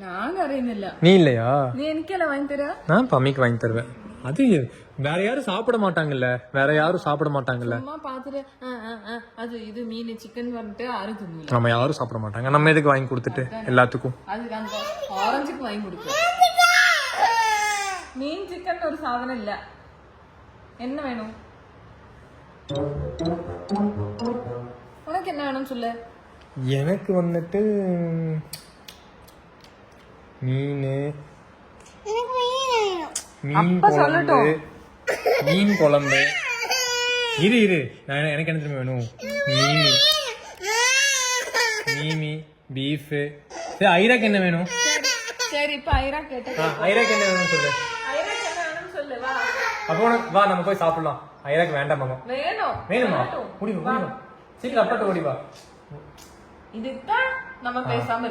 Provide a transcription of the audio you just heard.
நான் அறியுന്നില്ല. நீ இல்லையா? நீ എനിക്കല്ല வாங்கி தர. நான் பம்மிக்கு வாங்கி தருவேன். அது வேற யாரும் சாப்பிட மாட்டாங்கல்ல, வேற யாரும் சாப்பிட மாட்டாங்கல்ல. அம்மா பாத்துட்டு அது இது மீன் சிக்கன் வந்துட்டு யாரும் தின்னல. நம்ம யாரும் சாப்பிட மாட்டாங்க, நம்ம எதுக்கு வாங்கி கொடுத்துட்டு எல்லாத்துக்கும். அதுக்கு அந்த ஆரஞ்சுக்கு வாங்கி கொடுக்க. மீன் சிக்கன் ஒரு சாதனம் இல்ல. என்ன வேணும் உனக்கு? என்ன வேணும் சொல்லு. எனக்கு வந்துட்டு மீன் குழம்பு, மீன் குழம்பு. இரு எனக்கு என்ன தெரியுமா வேணும்? மீமி பீஃப். சரி, ஐராக்கு என்ன வேணும்? சரி, இப்ப ஐரா கேட்ட. ஐராக்கு என்ன வேணும் சொல்லு. ஐராக்கு என்ன வேணும் சொல்லு. வா அப்போ வா, நம்ம போய் சாப்பிடலாம். ஐராக்கு வேண்டாம் மாமா. வேணுமா? முடிவா சீக்கிரம் அப்பட்டு ஓடி வா. இதுதான் நம்ம பேசாம